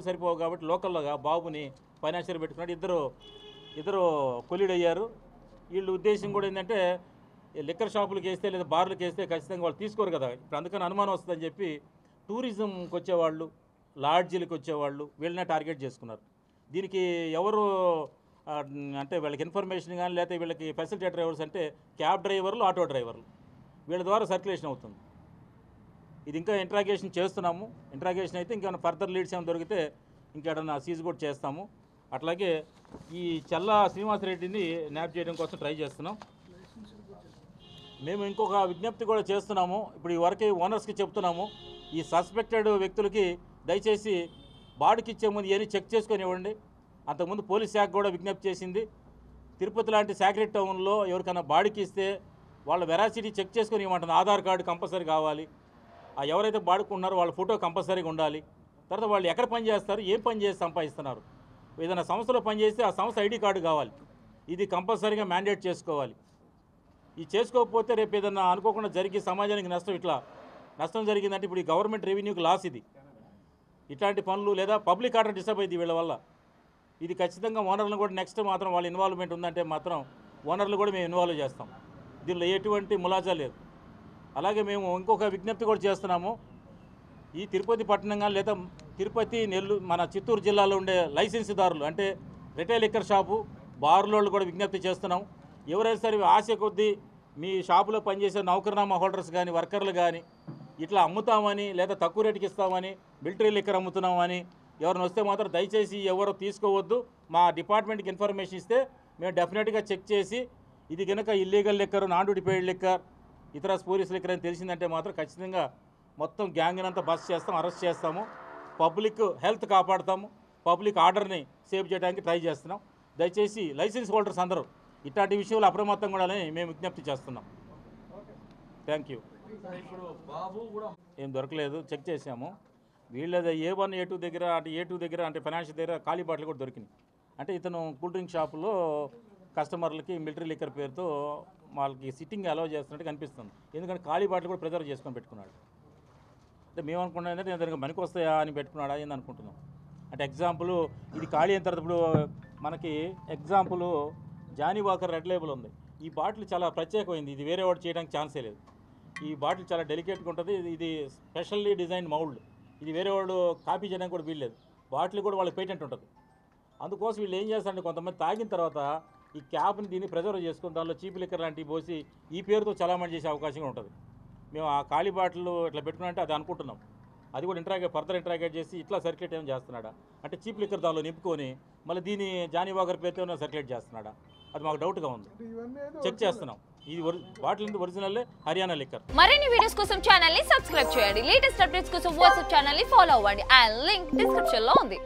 సరిపోవు కాబట్టి లోకల్లోగా బాబుని ఫైనాన్షియర్ పెట్టుకున్నాడు. ఇద్దరు కొలీడ్ అయ్యారు. వీళ్ళ ఉద్దేశం కూడా ఏంటంటే లిక్కర్ షాపులకు వేస్తే లేదా బార్లకు వేస్తే ఖచ్చితంగా వాళ్ళు తీసుకోరు కదా. ఇప్పుడు అందుకని అనుమానం వస్తుందని చెప్పి టూరిజంకి వచ్చేవాళ్ళు, లాడ్జీలకు వచ్చేవాళ్ళు వీళ్ళనే టార్గెట్ చేసుకున్నారు. దీనికి ఎవరు అంటే వీళ్ళకి ఇన్ఫర్మేషన్ కానీ లేకపోతే వీళ్ళకి ఫెసిలిటేటర్ ఎవరు అంటే క్యాబ్ డ్రైవర్లు, ఆటో డ్రైవర్లు, వీళ్ళ ద్వారా సర్క్యులేషన్ అవుతుంది. ఇది ఇంకా ఇంట్రాగేషన్ చేస్తున్నాము. ఇంట్రాగేషన్ అయితే ఇంకా ఫర్దర్ లీడ్స్ ఏమైనా దొరికితే ఇంకేడన్నా సీజ్ కూడా చేస్తాము. అట్లాగే ఈ చల్లా శ్రీనివాసరెడ్డిని న్యాప్ చేయడం కోసం ట్రై చేస్తున్నాం. మేము ఇంకొక విజ్ఞప్తి కూడా చేస్తున్నాము. ఇప్పుడు ఈ వరకే ఓనర్స్కి చెప్తున్నాము, ఈ సస్పెక్టెడ్ వ్యక్తులకి దయచేసి బాడుకి ఇచ్చే ముందు ఏమి చెక్ చేసుకొని ఇవ్వండి. అంతకుముందు పోలీస్ శాఖ కూడా విజ్ఞప్తి చేసింది, తిరుపతి లాంటి సాక్రెట్ టౌన్లో ఎవరికైనా బాడుకి ఇస్తే వాళ్ళ వెరాసిటీ చెక్ చేసుకొని ఇవ్వమంటుంది. ఆధార్ కార్డు కంపల్సరీ కావాలి. ఎవరైతే బాడుకున్నారో వాళ్ళ ఫోటో కంపల్సరీగా ఉండాలి. తర్వాత వాళ్ళు ఎక్కడ పని చేస్తారు, ఏం పని చేసి సంపాదిస్తున్నారు, ఏదైనా సంస్థలో పనిచేస్తే ఆ సంస్థ ఐడి కార్డు కావాలి. ఇది కంపల్సరీగా మ్యాండేట్ చేసుకోవాలి. ఇది చేసుకోకపోతే రేపు ఏదైనా అనుకోకుండా జరిగి సమాజానికి నష్టం జరిగిందంటే ఇప్పుడు ఈ గవర్నమెంట్ రెవెన్యూకి లాస్. ఇది ఇట్లాంటి పనులు లేదా పబ్లిక్ ఆర్డర్ డిస్టర్బ్ అయింది వీళ్ళ వల్ల. ఇది ఖచ్చితంగా ఓనర్లను కూడా నెక్స్ట్ మాత్రం వాళ్ళ ఇన్వాల్వ్మెంట్ ఉందంటే మాత్రం ఓనర్లు కూడా మేము ఇన్వాల్వ్ చేస్తాం. దీనిలో ఎటువంటి ములాజా లేదు. అలాగే మేము ఇంకొక విజ్ఞప్తి కూడా చేస్తున్నాము. ఈ తిరుపతి పట్టణం కానీ లేదా తిరుపతి, నెల్లూరు, మన చిత్తూరు జిల్లాలో ఉండే లైసెన్స్దారులు అంటే రిటైల్ లిక్కర్ షాపు, బార్లోళ్ళు కూడా విజ్ఞప్తి చేస్తున్నాం. ఎవరైనా సరే ఆశ కొద్దీ మీ షాపులో పనిచేసే నౌకర్నామా హోల్డర్స్ కానీ వర్కర్లు కానీ ఇట్లా అమ్ముతామని లేదా తక్కువ రేటుకి ఇస్తామని మిలిటరీ లిక్కర్ అమ్ముతున్నామని ఎవరిని వస్తే మాత్రం దయచేసి ఎవరో తీసుకోవద్దు. మా డిపార్ట్మెంట్కి ఇన్ఫర్మేషన్ ఇస్తే మేము డెఫినెట్గా చెక్ చేసి ఇది కనుక illegal liquor, non duty paid liquor, ఇతర స్పూరియస్ లిక్కర్ అని తెలిసిందంటే మాత్రం ఖచ్చితంగా మొత్తం గ్యాంగ్నంతా బస్ట్ చేస్తాం, అరెస్ట్ చేస్తాము. పబ్లిక్ హెల్త్ కాపాడుతాము, పబ్లిక్ ఆర్డర్ని సేవ్ చేయడానికి ట్రై చేస్తున్నాం. దయచేసి లైసెన్స్ హోల్డర్స్ అందరూ ఇట్లాంటి విషయంలో అప్రమత్తంగా ఉండాలని మేము విజ్ఞప్తి చేస్తున్నాం. Thank you. ఏం దొరకలేదు, చెక్ చేసాము. వీళ్ళది A1, A2 దగ్గర అంటే A2 దగ్గర అంటే ఫైనాన్షియల్ దగ్గర ఖాళీ బాటిల్ కూడా దొరికినాయి. అంటే ఇతను కూల్ డ్రింక్ షాపులో కస్టమర్లకి మిలిటరీ లిక్కర్ పేరుతో వాళ్ళకి సిట్టింగ్ అలౌ చేస్తున్నట్టు కనిపిస్తుంది. ఎందుకంటే ఖాళీ బాటిల్ కూడా ప్రిజర్వ్ చేసుకొని పెట్టుకున్నాడు. అంటే మేము అనుకున్నాం ఏంటంటే దానికి పనికి వస్తాయా అని పెట్టుకున్నాడా ఏంది అనుకుంటున్నాం. అంటే ఎగ్జాంపుల్ ఇది ఖాళీ అయిన తర్వాత ఇప్పుడు మనకి example Johnnie Walker red label ఉంది. ఈ బాటిల్ చాలా ప్రత్యేకమైంది. ఇది వేరే వాడు చేయడానికి ఛాన్సే లేదు. ఈ బాటిల్ చాలా డెలికేట్గా ఉంటుంది. ఇది స్పెషల్లీ డిజైన్ మౌల్డ్. ఇది వేరే వాళ్ళు కాపీ చేయడానికి కూడా వీల్లేదు. బాటిల్ కూడా వాళ్ళకి పేటెంట్ ఉంటుంది. అందుకోసం వీళ్ళు ఏం చేస్తారంటే కొంతమంది తాగిన తర్వాత ఈ క్యాప్ని దీన్ని ప్రిజర్వ్ చేసుకుని దానిలో చీప్ లిక్కర్ లాంటివి పోసి ఈ పేరుతో చలామణి చేసే అవకాశం ఉంటుంది. మేము ఆ ఖాళీ బాటిల్ ఇట్లా పెట్టుకున్నట్టే అది అనుకుంటున్నాం. అది కూడా ఫర్దర్ ఇంట్రాగేట్ చేసి ఇట్లా సర్క్యులేట్ ఏమైనా చేస్తున్నాడా అంటే చీప్ లిక్కర్ దానిలో నింపుకొని మళ్ళీ దీన్ని జానీ వాకర్ పేరుతో సర్క్యులేట్ చేస్తున్నాడా, అది మాకు డౌట్గా ఉంది. చెక్ చేస్తున్నాం. ఇది బాటిల్ ఒరిజినల్ హర్యానా లిక్కర్. మరిన్ని వీడియోస్ కోసం ఛానల్ ని సబ్స్క్రైబ్ చేయండి. లేటెస్ట్ అప్డేట్స్ కోసం వాట్సాప్ ఛానల్ ని ఫాలో అవ్వండి. అండ్ లింక్ డిస్క్రిప్షన్ లో ఉంది.